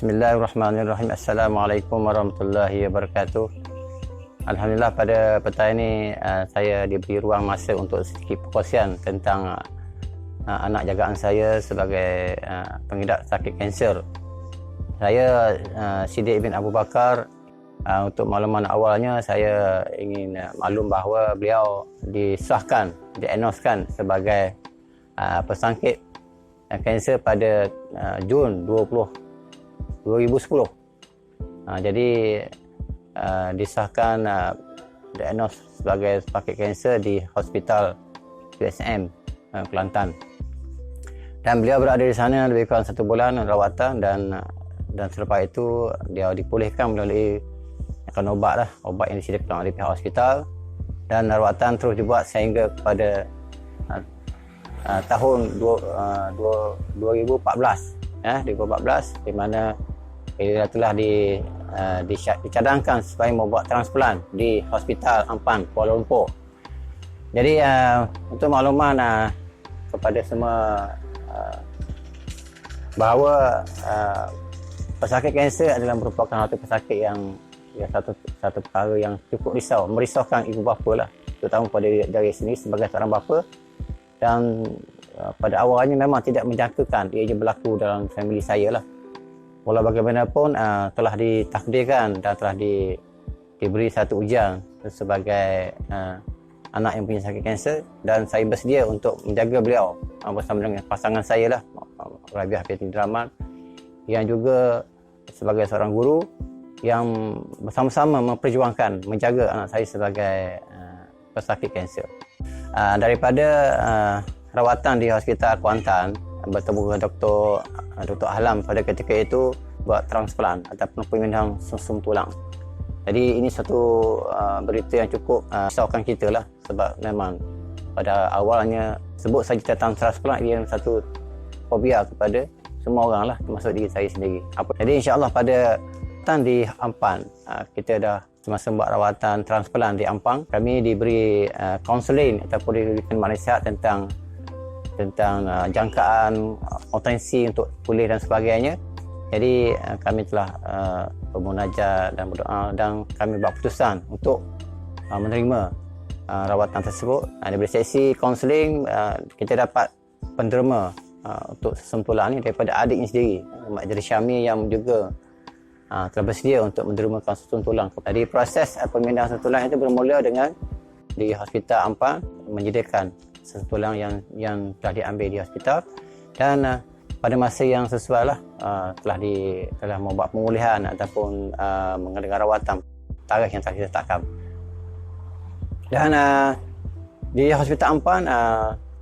Bismillahirrahmanirrahim. Assalamualaikum warahmatullahi wabarakatuh. Alhamdulillah, pada petang ini saya diberi ruang masa untuk sedikit perkongsian tentang anak jagaan saya sebagai pengidap sakit kanser. Saya Siddiq bin Abu Bakar. Untuk makluman awalnya, saya ingin maklum bahawa beliau disahkan, diagnoskan sebagai pesakit kanser pada Jun 2010. Jadi disahkan diagnos sebagai pesakit kanser di Hospital USM Kelantan. Dan beliau berada di sana lebih kurang 1 bulan rawatan, dan selepas itu dia dipulihkan melalui obat yang disediakan oleh pihak hospital, dan rawatan terus dibuat sehingga kepada tahun 2014, di mana ia telah dicadangkan supaya membuat transplant di Hospital Ampan, Kuala Lumpur. Jadi untuk makluman kepada semua bahawa pesakit kanser adalah merupakan satu pesakit yang satu perkara yang cukup merisaukan ibu bapa lah, terutama pada dari sini sebagai seorang bapa. Dan pada awalnya memang tidak menjangkakan ia berlaku dalam family saya lah. Walau bagaimanapun telah ditakdirkan dan telah diberi satu ujian sebagai anak yang punya sakit kanser, dan saya bersedia untuk menjaga beliau bersama dengan pasangan saya lah, Rabiah binti Rahman, yang juga sebagai seorang guru yang bersama-sama memperjuangkan menjaga anak saya sebagai pesakit kanser. Daripada rawatan di Hospital Kuantan, bertemu dengan Dr. Ahlam pada ketika itu buat transplant ataupun pemindahan sumsum tulang. Jadi ini satu berita yang cukup risaukan kita lah, sebab memang pada awalnya sebut saja tentang transplant ia satu fobia kepada semua orang lah, termasuk diri saya sendiri. Jadi insya-Allah pada di Ampan, kita dah semasa buat rawatan transplant di Ampang, kami diberi kaunseling ataupun diberikan nasihat tentang jangkaan potensi untuk pulih dan sebagainya. Jadi kami telah bermunajat dan berdoa, dan kami buat keputusan untuk menerima rawatan tersebut. Diberi sesi kaunseling, kita dapat penderma untuk sumsum tulang ni daripada adiknya sendiri, Mak Jadi Syami, yang juga telah bersedia untuk menerima sumsum tulang. Jadi proses pemindahan sumsum tulang itu bermula dengan di Hospital Ampang menyediakan sumsum tulang yang telah diambil di hospital, dan pada masa yang sesuai lah telah membuat pemulihan ataupun mengadakan rawatan tarikh yang telah ditetapkan. Dan di Hospital Ampang,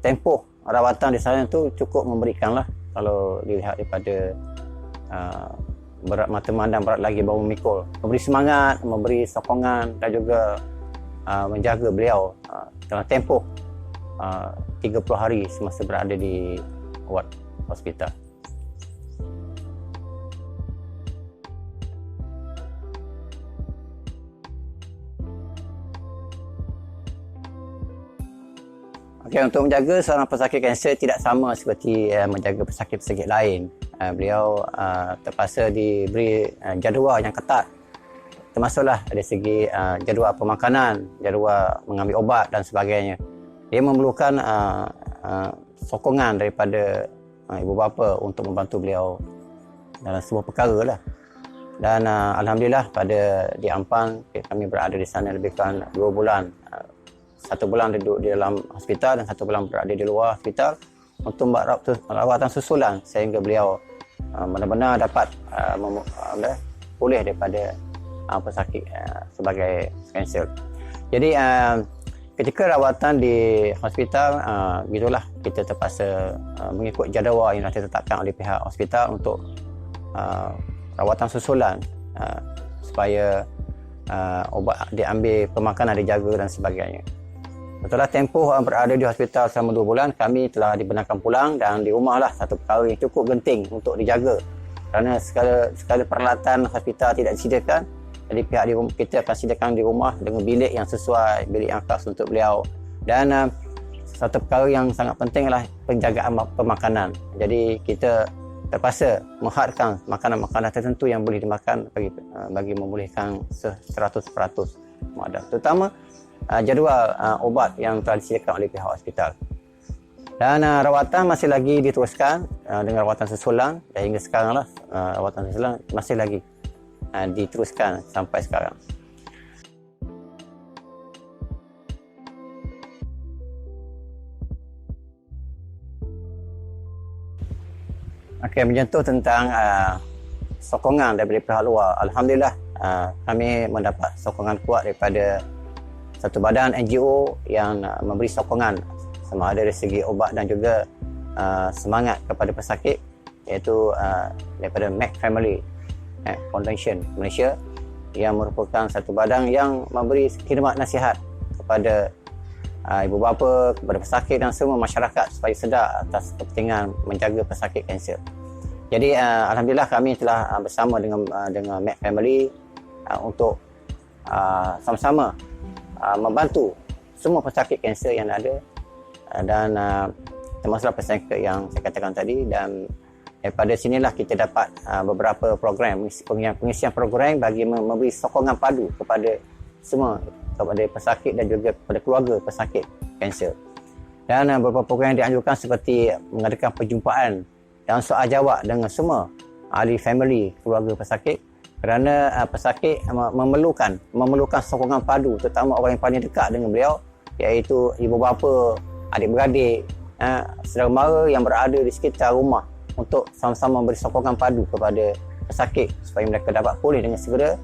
tempoh rawatan di sana itu cukup memberikan lah, kalau dilihat daripada berat mata memandang, berat lagi bau memikul, memberi semangat, memberi sokongan, dan juga menjaga beliau dalam tempoh 30 hari semasa berada di ward hospital. Okay, untuk menjaga seorang pesakit kanser tidak sama seperti menjaga pesakit-pesakit lain. Beliau terpaksa diberi jadual yang ketat, termasuklah dari segi jadual pemakanan, jadual mengambil obat dan sebagainya. Dia memerlukan sokongan daripada ibu bapa untuk membantu beliau dalam sebuah perkara lah. Dan alhamdulillah, di Ampang kami berada di sana lebih kurang 2 bulan. 1 bulan duduk di dalam hospital dan 1 bulan berada di luar hospital untuk membuat rawatan susulan sehingga beliau benar-benar dapat pulih daripada pesakit sebagai kanser. Jadi ketika rawatan di hospital, gitulah kita terpaksa mengikut jadual yang ditetapkan oleh pihak hospital untuk rawatan susulan, supaya obat diambil, pemakanan dijaga dan sebagainya. Setelah tempoh berada di hospital selama 2 bulan, kami telah dibenarkan pulang, dan di rumah lah satu perkara yang cukup genting untuk dijaga, kerana segala peralatan hospital tidak disediakan. Jadi pihak kita akan sediakan di rumah dengan bilik yang sesuai, bilik yang khas untuk beliau. Dan satu perkara yang sangat penting adalah penjagaan pemakanan. Jadi kita terpaksa menghadkan makanan-makanan tertentu yang boleh dimakan bagi memulihkan 100% muadaf, terutama jadual ubat yang telah disediakan oleh pihak hospital. Dan rawatan masih lagi diteruskan dengan rawatan susulan, dan hingga sekarang lah rawatan susulan masih lagi diteruskan sampai sekarang. Okey, menyentuh tentang sokongan daripada pihak luar. Alhamdulillah, kami mendapat sokongan kuat daripada satu badan NGO yang memberi sokongan sama ada dari segi obat dan juga semangat kepada pesakit, iaitu daripada Mac Family Foundation Malaysia, yang merupakan satu badan yang memberi khidmat nasihat kepada ibu bapa, kepada pesakit dan semua masyarakat supaya sedar atas kepentingan menjaga pesakit kanser. Jadi alhamdulillah kami telah bersama dengan Mac Family untuk sama-sama membantu semua pesakit kanser yang ada, dan termasuklah pesakit yang saya katakan tadi. Dan daripada sinilah kita dapat beberapa program, pengisian program bagi memberi sokongan padu kepada semua, kepada pesakit dan juga kepada keluarga pesakit kanser. Dan beberapa program yang dianjurkan seperti mengadakan perjumpaan dan soal jawab dengan semua ahli family keluarga pesakit, kerana pesakit memerlukan sokongan padu, terutama orang yang paling dekat dengan beliau, iaitu ibu bapa, adik-beradik, saudara mara yang berada di sekitar rumah, untuk sama-sama memberi sokongan padu kepada pesakit supaya mereka dapat pulih dengan segera,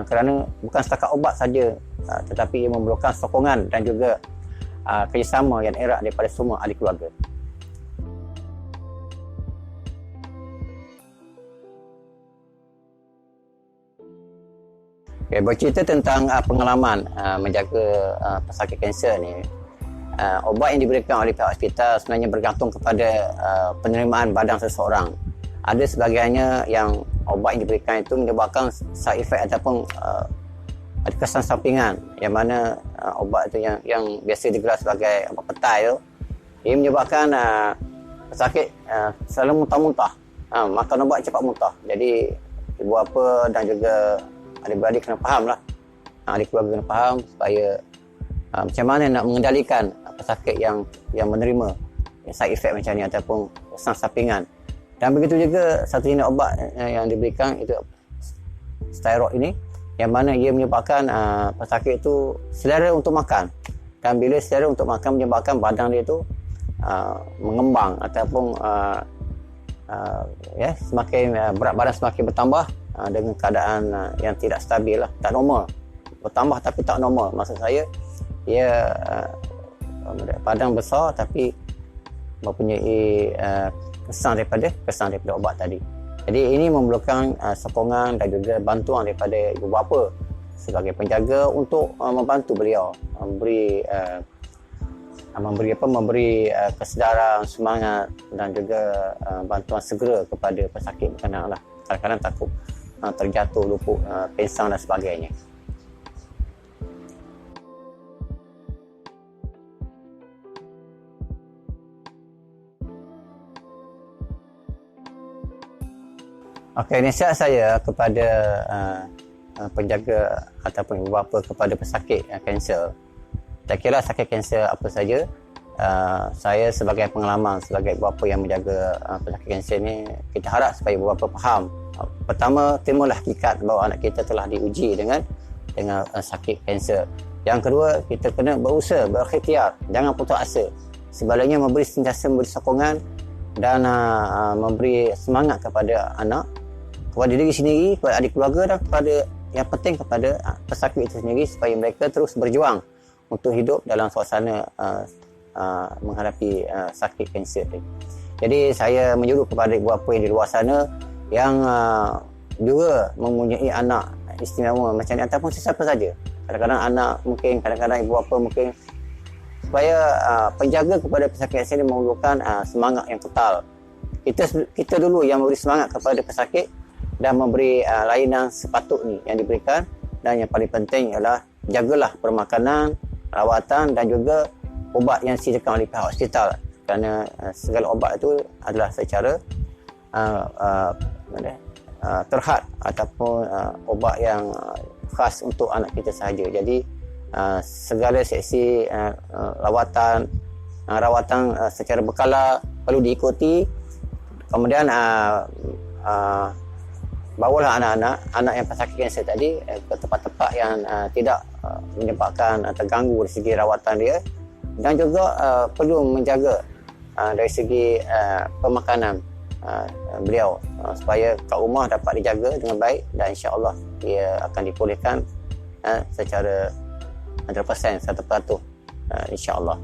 kerana bukan setakat obat saja, tetapi ia memerlukan sokongan dan juga kerjasama yang erat daripada semua ahli keluarga. Okay, bercerita tentang pengalaman menjaga pesakit kanser ni, obat yang diberikan oleh pihak hospital sebenarnya bergantung kepada penerimaan badan seseorang. Ada sebahagiannya yang obat yang diberikan itu menyebabkan side effect ataupun ada kesan sampingan, yang mana obat itu yang biasa digelar sebagai obat petai tu, ia menyebabkan pesakit selalu muntah-muntah, makan obat cepat muntah. Jadi ibu bapa dan juga adik-beradik kena faham lah, ahli keluarga kena faham supaya macam mana nak mengendalikan pesakit yang menerima side effect macam ni ataupun kesan sampingan. Dan begitu juga satu jenis obat yang diberikan itu steroid ini, yang mana ia menyebabkan pesakit itu selera untuk makan, dan bila selera untuk makan menyebabkan badan dia itu mengembang ataupun semakin berat badan semakin bertambah dengan keadaan yang tidak stabil lah, tak normal, bertambah tapi tak normal. Maksud saya ia badan besar tapi mempunyai kesan daripada obat tadi. Jadi ini memerlukan sokongan dan juga bantuan daripada ibu bapa sebagai penjaga untuk membantu beliau memberi kesedaran, semangat dan juga bantuan segera kepada pesakit berkenaan lah. Kadang-kadang takut terjatuh, luput, pingsan dan sebagainya. Okey, nasihat saya kepada penjaga ataupun ibu bapa kepada pesakit kanser. Tak kira sakit kanser apa saja, saya sebagai pengalaman sebagai ibu bapa yang menjaga pesakit kanser ni, kita harap supaya ibu bapa faham. Pertama, terimalah hakikat bahawa anak kita telah diuji dengan sakit kanser. Yang kedua, kita kena berusaha, berikhtiar, jangan putus asa. Sebaliknya sentiasa memberi sokongan dan memberi semangat kepada anak, kepada diri sendiri, kepada adik keluarga dan kepada yang penting kepada pesakit itu sendiri, supaya mereka terus berjuang untuk hidup dalam suasana menghadapi sakit kanser ini. Jadi saya menyuruh kepada ibu bapa yang di luar sana yang juga mempunyai anak istimewa macam ni ataupun sesiapa saja. Kadang-kadang anak mungkin, kadang-kadang ibu bapa mungkin, supaya penjaga kepada pesakit kanser ini memerlukan semangat yang total. Kita dulu yang memberi semangat kepada pesakit dan memberi layanan sepatutnya yang diberikan, dan yang paling penting ialah jagalah permakanan, rawatan dan juga ubat yang disediakan oleh pihak hospital, kerana segala ubat itu adalah secara terhad ataupun ubat yang khas untuk anak kita sahaja. Jadi segala seksi rawatan secara berkala perlu diikuti. Kemudian bawalah anak yang pesakit kanser tadi ke tempat-tempat yang tidak menyebabkan terganggu dari segi rawatan dia, dan juga perlu menjaga dari segi pemakanan beliau supaya kat rumah dapat dijaga dengan baik, dan insya-Allah dia akan dipulihkan secara 100%, 100%, insya-Allah.